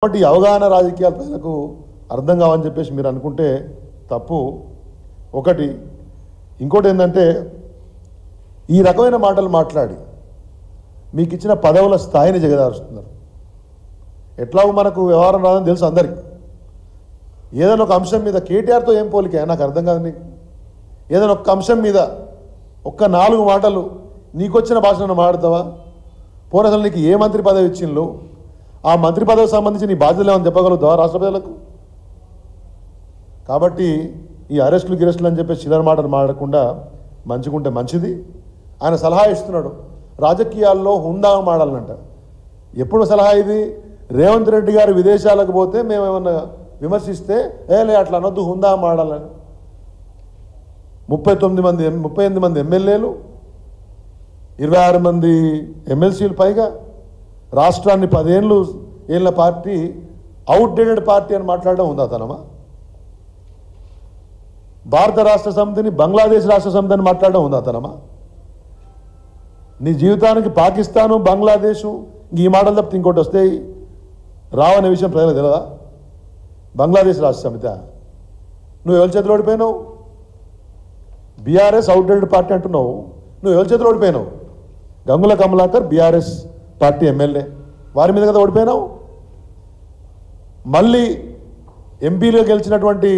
కాబట్టి అవగాహన రాజకీయాల ప్రజలకు అర్థం కావని చెప్పేసి మీరు అనుకుంటే తప్పు. ఒకటి ఇంకోటి ఏంటంటే ఈ రకమైన మాటలు మాట్లాడి మీకు ఇచ్చిన పదవుల స్థాయిని జగదారుస్తున్నారు. ఎట్లాగో మనకు వ్యవహారం రాదని తెలుసు అందరికీ. ఏదైనా ఒక అంశం మీద కేటీఆర్తో ఏం పోలికే నాకు అర్థం కాదు. నీకు ఏదైనా ఒక అంశం మీద ఒక్క 4 మాటలు నీకొచ్చిన భాషను మాట్లాడతావా? పోనీ అసలు నీకు ఏ మంత్రి పదవి ఇచ్చిండ్రు? ఆ మంత్రి పదవికి సంబంధించి నీ బాధ్యతలు ఏమని చెప్పగలుగుతావా రాష్ట్ర ప్రజలకు? కాబట్టి ఈ అరెస్టులు గిరెస్టులు అని చెప్పేసి చిల్లర మాటలు మాడకుండా మంచిగుంటే మంచిది. ఆయన సలహా ఇస్తున్నాడు, రాజకీయాల్లో హుందాగా మాడాలంట. ఎప్పుడు సలహా ఇది? రేవంత్ రెడ్డి గారు విదేశాలకు పోతే మేమేమన్నా విమర్శిస్తే లే అట్లా అనొద్దు, హుందా మాడాలని. 38 మంది ఎమ్మెల్యేలు, 26 మంది ఎమ్మెల్సీలు, పైగా రాష్ట్రాన్ని 10 ఏళ్ళ పార్టీ అవుట్డేటెడ్ పార్టీ అని మాట్లాడడం ఉందా తనమా? భారత రాష్ట్ర సమితిని బంగ్లాదేశ్ రాష్ట్ర సమితి అని మాట్లాడడం ఉందా తనమా? నీ జీవితానికి పాకిస్తాను, బంగ్లాదేశు ఈ మాటలు తప్పితే ఇంకోటి వస్తే రావనే విషయం ప్రజలకు తెలియదా? బంగ్లాదేశ్ రాష్ట్ర సమితి నువ్వు ఎవరి చేతిలో ఓడిపోయినావు? బీఆర్ఎస్ అవుట్డేటెడ్ పార్టీ అంటున్నావు, నువ్వు ఎవరి చేతిలో ఓడిపోయినావు? Gangula Kamalakar BRS party MLA, వారి మీద కదా ఓడిపోయినావు. మళ్ళీ ఎంపీలో గెలిచినటువంటి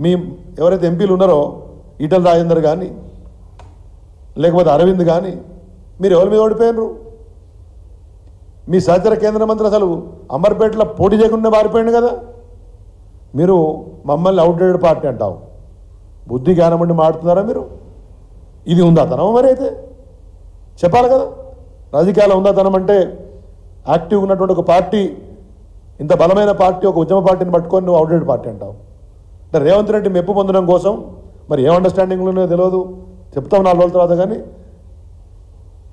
మీ ఎవరైతే ఎంపీలు ఉన్నారో ఈటల రాజేందర్ కానీ లేకపోతే అరవింద్ కానీ మీరు ఎవరి మీద ఓడిపోయినారు? మీ సహచర కేంద్ర మంత్రి అసలు అమర్పేటలో పోటీ చేయకుండా మారిపోయింది కదా. మీరు మమ్మల్ని అవుట్డేటెడ్ పార్టీ అంటావు. బుద్ధి జ్ఞానం ఉండి మాడుతున్నారా మీరు? ఇది ఉందా తనం? మరి అయితే చెప్పాలి కదా. రాజకీయాలు ఉందా తనం అంటే యాక్టివ్ ఉన్నటువంటి ఒక పార్టీ, ఇంత బలమైన పార్టీ, ఒక ఉద్యమ పార్టీని పట్టుకొని నువ్వు అవుట్డేటెడ్ పార్టీ అంటావు. అంటే రేవంత్ రెడ్డి మెప్పు పొందడం కోసం మరి ఏం అండర్స్టాండింగ్లో ఉన్నాయో తెలియదు, చెప్తాం 4 రోజుల తర్వాత. కానీ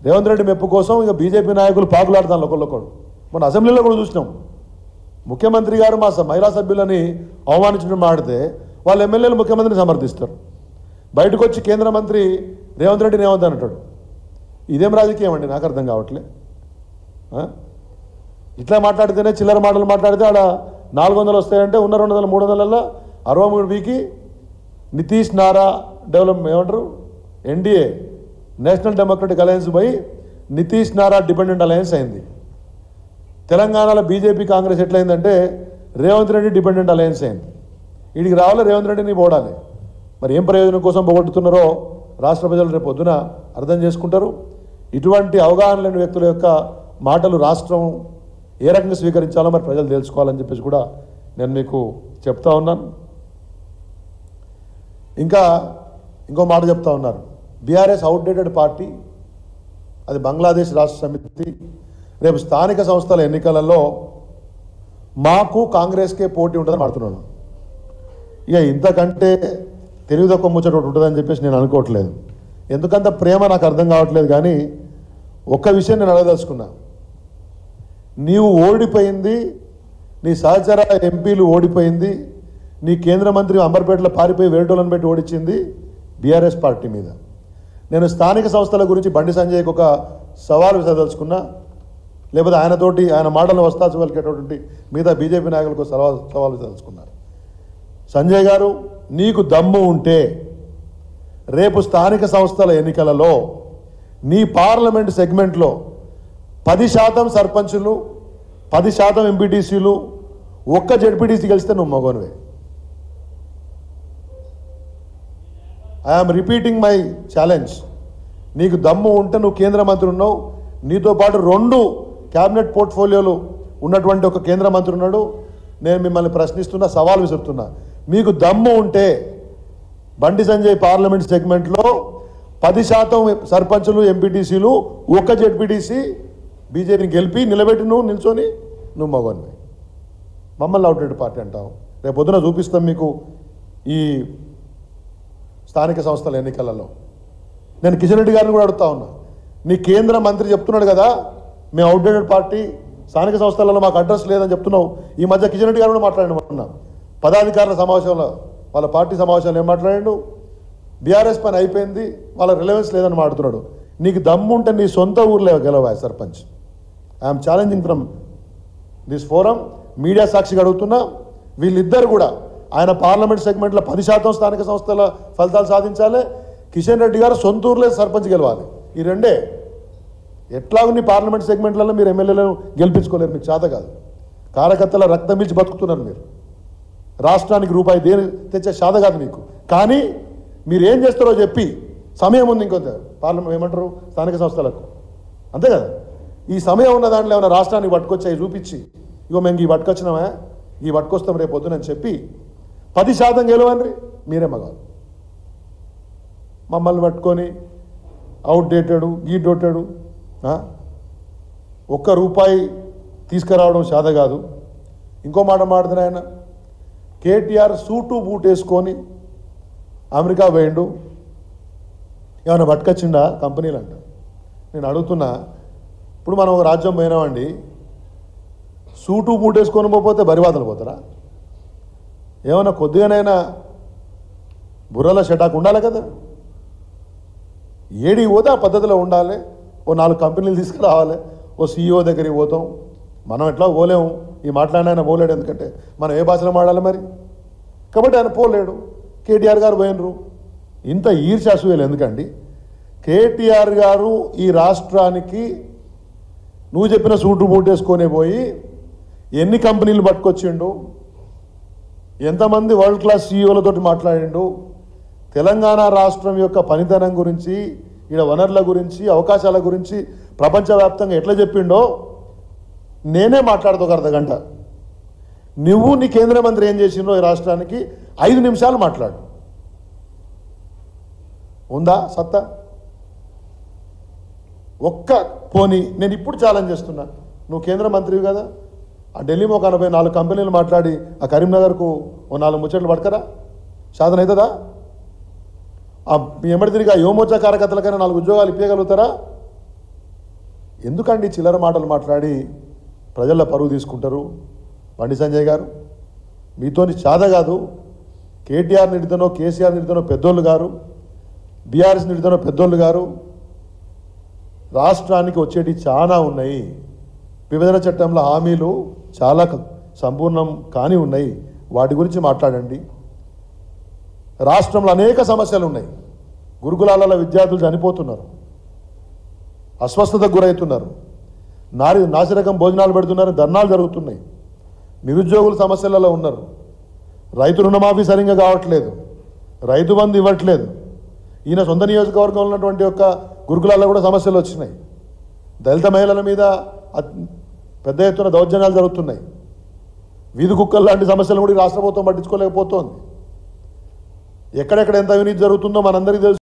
రేవంత్ రెడ్డి మెప్పు కోసం ఇక బీజేపీ నాయకులు పాకులాడతాను ఒకళ్ళొకడు. మన అసెంబ్లీలో కూడా చూసినాం, ముఖ్యమంత్రి గారు మా మహిళా సభ్యులని అవమానించడం మాడితే వాళ్ళ ఎమ్మెల్యేలు ముఖ్యమంత్రిని సమర్థిస్తారు. బయటకు వచ్చి కేంద్ర మంత్రి రేవంత్ రెడ్డిని ఏమవుతాను అంటాడు. ఇదేం రాజకీయం అండి? నాకు అర్థం కావట్లే. ఇట్లా మాట్లాడితేనే చిల్లర మాటలు మాట్లాడితే ఆడ 400 వస్తాయంటే ఉన్న 200 300లలో 63 వీకి నితీష్ నారా డెవలప్మెంట్ ఏమంటారు ఎన్డీఏ నేషనల్ డెమోక్రటిక్ అలయన్స్ పోయి నితీష్ నారా డిపెండెంట్ అలయన్స్ అయింది. తెలంగాణలో బీజేపీ కాంగ్రెస్ ఎట్లయిందంటే రేవంత్ రెడ్డి డిపెండెంట్ అలయన్స్ అయింది. వీడికి రావాలి, రేవంత్ రెడ్డిని పోడాలి. మరి ఏం ప్రయోజనం కోసం పోగొట్టుతున్నారో రాష్ట్ర ప్రజలు రేపు పొద్దున అర్థం చేసుకుంటారు. ఇటువంటి అవగాహన లేని వ్యక్తుల యొక్క మాటలు రాష్ట్రం ఏ రకంగా స్వీకరించాలో మరి ప్రజలు తెలుసుకోవాలని చెప్పేసి కూడా నేను మీకు చెప్తా ఉన్నాను. ఇంకో మాట చెప్తా ఉన్నారు, బీఆర్ఎస్ అవుట్డేటెడ్ పార్టీ, అది బంగ్లాదేశ్ రాష్ట్ర సమితి. రేపు స్థానిక సంస్థల ఎన్నికలలో మాకు కాంగ్రెస్కే పోటీ ఉంటుందని మాడుతున్నాను. ఇక ఇంతకంటే తెలివి తక్కువ ముచ్చట ఉంటుందని చెప్పేసి నేను అనుకోవట్లేదు. ఎందుకంత ప్రేమ నాకు అర్థం కావట్లేదు. కానీ ఒక్క విషయం నేను అడగదలుచుకున్నా, నీవు ఓడిపోయింది, నీ సహచర ఎంపీలు ఓడిపోయింది, నీ కేంద్ర మంత్రి అంబర్పేటలో పారిపోయి వేటోలను పెట్టి ఓడించింది బీఆర్ఎస్ పార్టీ మీద. నేను స్థానిక సంస్థల గురించి బండి సంజయ్కి ఒక సవాల్ విసదలుచుకున్నా, లేకపోతే ఆయన మాటలను వస్తాచువలికేటటువంటి మిగతా బీజేపీ నాయకులకు సవాల్ విసదలుచుకున్నారు. సంజయ్ గారు, నీకు దమ్ము ఉంటే రేపు స్థానిక సంస్థల ఎన్నికలలో నీ పార్లమెంట్ సెగ్మెంట్లో 10% సర్పంచులు, 10% ఎంపీటీసీలు, ఒక్క జెడ్పీటీసీ గెలిస్తే నువ్వు మగోనివే. I'm repeating my challenge. నీకు దమ్ము ఉంటే నువ్వు కేంద్ర మంత్రి ఉన్నావు, నీతో పాటు 2 క్యాబినెట్ పోర్ట్ఫోలియోలు ఉన్నటువంటి ఒక కేంద్ర మంత్రి ఉన్నాడు. నేను మిమ్మల్ని ప్రశ్నిస్తున్నా, సవాల్ విసురుతున్నా. మీకు దమ్ము ఉంటే బండి సంజయ్ పార్లమెంట్ సెగ్మెంట్లో 10% సర్పంచులు, ఎంపీటీసీలు, ఒక్క జెడ్పీటీసీ బీజేపీని గెలిపి నిలబెట్టి నిల్చొని నువ్వు మగోనివే. మమ్మల్ని అవుట్డేటెడ్ పార్టీ అంటావు. రేపు పొద్దున చూపిస్తాం మీకు ఈ స్థానిక సంస్థల ఎన్నికలలో. నేను కిషన్ రెడ్డి గారిని కూడా అడుగుతా ఉన్నా, నీ కేంద్ర మంత్రి చెప్తున్నాడు కదా మేము అవుట్డేటెడ్ పార్టీ, స్థానిక సంస్థలలో మాకు అడ్రస్ లేదని చెప్తున్నావు. ఈ మధ్య కిషన్ రెడ్డి గారు కూడా మాట్లాడినా పదాధికారుల సమావేశంలో, వాళ్ళ పార్టీ సమావేశంలో ఏం మాట్లాడాడు? బీఆర్ఎస్ పని అయిపోయింది, వాళ్ళ రిలవెన్స్ లేదని మాట్లాడుతున్నాడు. నీకు దమ్ము ఉంటే నీ సొంత ఊర్లో గెలవా sarpanch. I'm challenging from this forum media సాక్షిగా అడుగుతున్నా, వీళ్ళిద్దరు కూడా ఆయన పార్లమెంట్ సెగ్మెంట్లో 10% స్థానిక సంస్థల ఫలితాలు సాధించాలి, కిషన్ రెడ్డి గారు సొంతూరులో సర్పంచ్ గెలవాలి. ఈ రెండే. ఎట్లాగుని పార్లమెంట్ సెగ్మెంట్లలో మీరు ఎమ్మెల్యేలను గెలిపించుకోలేరు, మీకు చేత కాదు. కార్యకర్తల రక్తం పీల్చి బతుకుతున్నారు మీరు. రాష్ట్రానికి రూపాయి దేని తెచ్చే చేత కాదు మీకు. కానీ మీరు ఏం చేస్తారో చెప్పి సమయం ఉంది ఇంకొంత పార్లమెంట్ ఏమంటారు స్థానిక సంస్థలకు, అంతే కదా. ఈ సమయం ఉన్న దాంట్లో ఏమైనా రాష్ట్రానికి పట్టుకొచ్చాయి చూపించి, ఇగో మేము ఈ పట్టుకొచ్చినామా, ఈ పట్టుకొస్తాం రేపు పొద్దునని చెప్పి 10% గెలవండి, మీరే మగారు. మమ్మల్ని పట్టుకొని అవుట్డేటెడ్ గీడొట్టాడు, ₹1 తీసుకురావడం చేత కాదు. ఇంకో మాట మాట్లాడుతున్నా ఆయన, కేటీఆర్ సూటు బూట్ వేసుకొని అమెరికా పోయిండు, ఏమైనా పట్టుకొచ్చిండా కంపెనీలు అంట. నేను అడుగుతున్నా, ఇప్పుడు మనం ఒక రాజ్యం పోయినామండి, సూటు బూట్ వేసుకొని పోతే బరివాదలు పోతారా? ఏమన్నా కొద్దిగానైనా బుర్రలో షటాక్ ఉండాలి కదా. ఏడికి పోతే ఆ పద్ధతిలో ఉండాలి. ఓ 4 కంపెనీలు తీసుకురావాలి, ఓ CEO దగ్గరికి పోతాం. మనం ఎట్లా పోలేము, ఈ మాట్లాడిన ఆయన పోలేడు, ఎందుకంటే మనం ఏ భాషలో మాట్లాడాలి మరి. కాబట్టి ఆయన పోలేడు. కేటీఆర్ గారు పోయినరు. ఇంత ఈర్ష్యాసూయలు ఎందుకండి? కేటీఆర్ గారు ఈ రాష్ట్రానికి నువ్వు చెప్పిన సూటు బూట్ వేసుకొని పోయి ఎన్ని కంపెనీలు పట్టుకొచ్చిండు, ఎంతమంది వరల్డ్ క్లాస్ CEOలతోటి మాట్లాడిండు, తెలంగాణ రాష్ట్రం యొక్క పనితనం గురించి, ఈడ వనరుల గురించి, అవకాశాల గురించి ప్రపంచవ్యాప్తంగా ఎట్లా చెప్పిండో నేనే మాట్లాడుతూ ఒక అర్ధగంట. నువ్వు నీ కేంద్ర మంత్రి ఏం చేసిండో ఈ రాష్ట్రానికి 5 నిమిషాలు మాట్లాడు. ఉందా సత్తా? ఒక్క పోనీ నేను ఇప్పుడు ఛాలెంజ్ చేస్తున్నా, నువ్వు కేంద్ర మంత్రివి కదా, ఆ ఢిల్లీలో ఒక 84 కంపెనీలు మాట్లాడి ఆ కరీంనగర్కు ఓ 4 ముచ్చట్లు పడకరా, సాధన అవుతుందా? ఆ మీ ఎమ్మడి తిరిగి ఆ యువమోర్చా కార్యకర్తలకైనా 4 ఉద్యోగాలు ఇప్పగలుగుతారా? ఎందుకండి చిల్లర మాటలు మాట్లాడి ప్రజల పరువు తీసుకుంటారు? బండి సంజయ్ గారు, మీతోని చాద కాదు. కేటీఆర్ నిడితేనో కేసీఆర్ నిడితేనో పెద్దోళ్ళు గారు, బీఆర్ఎస్ నిడితేనో పెద్దోళ్ళు గారు. రాష్ట్రానికి వచ్చేటి చాలా ఉన్నాయి. విభజన చట్టంలో హామీలు చాలా సంపూర్ణం కాని ఉన్నాయి, వాటి గురించి మాట్లాడండి. రాష్ట్రంలో అనేక సమస్యలు ఉన్నాయి. గురుకులాలలో విద్యార్థులు చనిపోతున్నారు, అస్వస్థతకు గురవుతున్నారు, నాసిరకం భోజనాలు పెడుతున్నారు, ధర్నాలు జరుగుతున్నాయి, నిరుద్యోగుల సమస్యలలో ఉన్నారు, రైతు రుణమాఫీ సరిగ్గా కావట్లేదు, రైతు బంధు ఇవ్వట్లేదు. ఈయన సొంత నియోజకవర్గంలో ఉన్నటువంటి యొక్క గురుకులాల్లో కూడా సమస్యలు వచ్చినాయి. దళిత మహిళల మీద పెద్ద ఎత్తున దౌర్జన్యాలు జరుగుతున్నాయి. వీధి కుక్కలు లాంటి సమస్యలు కూడా రాష్ట్ర ప్రభుత్వం పట్టించుకోలేకపోతోంది. ఎక్కడెక్కడ ఎంత అవినీతి జరుగుతుందో మనందరికీ తెలుసు.